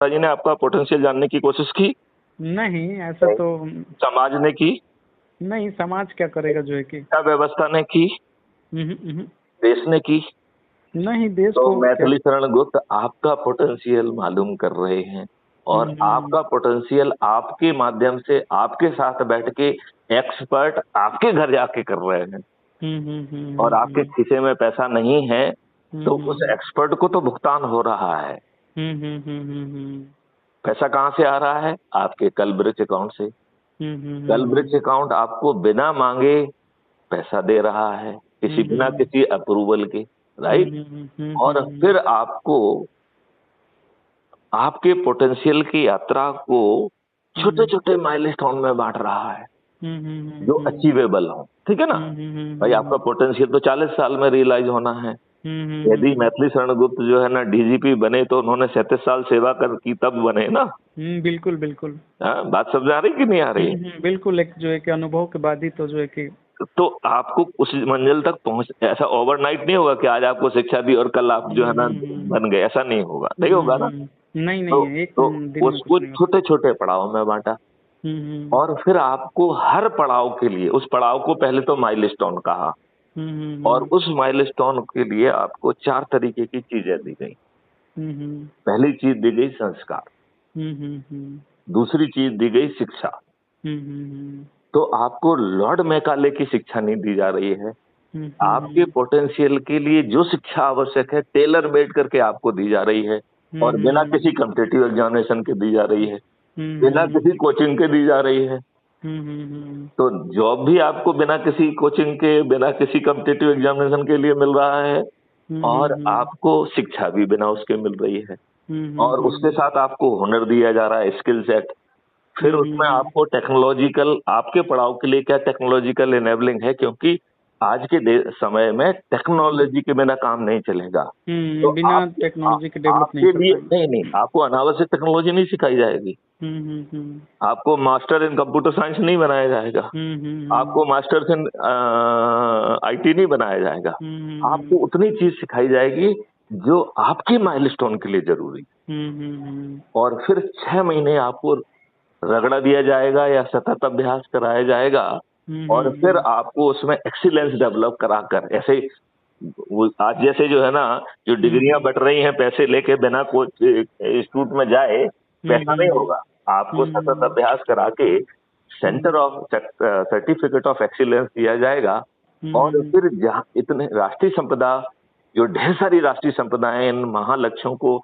पिताजी ने आपका पोटेंशियल जानने की कोशिश की? नहीं, ऐसा तो समाज ने की? नहीं, समाज क्या करेगा जो है कि शिक्षा व्यवस्था ने की? उहुँ। देश ने की? नहीं, देश तो को क्या। मैथिली शरण गुप्त आपका पोटेंशियल मालूम कर रहे हैं और हुँ। आपका पोटेंशियल आपके माध्यम से आपके साथ बैठ के एक्सपर्ट आपके घर जाके कर रहे हैं और आपके हुँ। खीसे में पैसा नहीं है, तो उस हुँ। एक्सपर्ट को तो भुगतान हो रहा है। हुँ। पैसा कहाँ से आ रहा है? आपके कलब्रिज अकाउंट से। कलब्रिज हुँ। अकाउंट आपको बिना मांगे पैसा दे रहा है, किसी बिना किसी अप्रूवल के, राइट? और फिर आपको आपके पोटेंशियल की यात्रा को छोटे-छोटे माइलस्टोन में बाँट रहा है, जो अचीवेबल हो, ठीक है ना? भाई आपका पोटेंशियल तो 40 साल में रियलाइज़ होना है। यदि मैथिली शरण गुप्त जो है ना डीजीपी बने तो उन्होंने 37 साल सेवा कर की तब बने ना। बिल्कुल, बिल्कुल। हाँ, बात समझ आ रही कि नहीं आ रही? बिल्कुल, एक जो है कि अनुभव के बाद ही तो जो है कि तो आपको उस मंजिल तक पहुँच ऐसा ओवरनाइट नहीं होगा कि आज आपको शिक्षा दी और कल आप जो है ना बन गए, ऐसा नहीं होगा, नहीं होगा ना? नहीं, तो नहीं है, एक तो दिन में कुछ उसको नहीं होता। छोटे-छोटे पड़ाव में बाँटा हुँ। और फिर आपको हर पड़ाव के लिए उस पड़ाव को पहले तो माइलस्टोन कहा और उस माइलस्टोन के लिए आपको 4 तरीके की चीज़ें दी गई। हुँ। पहली चीज़ दी गई संस्कार, हुँ। दूसरी चीज़ दी गई शिक्षा। हुँ। तो आपको लॉर्ड मैकाले की शिक्षा नहीं दी जा रही है। आपके पोटेंशियल के लिए जो शिक्षा आवश्यक है टेलर मेड करके आपको दी जा रही है और बिना किसी कॉम्पिटिटिव एग्जामिनेशन के दी जा रही है, बिना किसी कोचिंग के दी जा रही है। तो जॉब भी आपको बिना किसी कोचिंग के, बिना किसी कॉम्पिटिटिव एग्जामिनेशन के लिए मिल रहा है और आपको शिक्षा भी बिना उसके मिल रही है और उसके साथ आपको हुनर दिया जा रहा है, स्किल सेट। फिर उसमें आपको टेक्नोलॉजिकल आपके पड़ाव के लिए क्या टेक्नोलॉजिकल इनेबलिंग है क्योंकि आज के समय में टेक्नोलॉजी के बिना काम नहीं चलेगा। तो बिना आप टेक्नोलॉजी के डेवलप नहीं आपके कर लिए पाएँगे। नहीं, आपको अनावश्यक टेक्नोलॉजी नहीं सिखाई जाएगी। हुँ। आपको मास्टर इन कंप्यूटर साइंस नहीं बनाया जाएगा। आपको मास्टर्स इन आईटी नहीं बनाया जाएगा। आपको उतनी चीज़ सिखाई जाएगी जो आपके माइलस्टोन के लिए ज़रूरी है। और फिर 6 महीने आपको रगड़ा दिया जाएगा या सतत अभ्यास कराया जाएगा और फिर आपको उसमें एक्सीलेंस डेवलप कराकर ऐसे वो आज जैसे जो है ना जो डिग्रियां बट रही हैं पैसे लेके बिना कोच इंस्टीट्यूट में जाए पैसा नहीं होगा। आपको सतत अभ्यास करा के centre of certificate of excellence दिया जाएगा और फिर जहाँ इतने राष्ट्रीय संपदा जो ढेर सारी राष्ट्रीय संपदाएं इन महालक्ष्यों को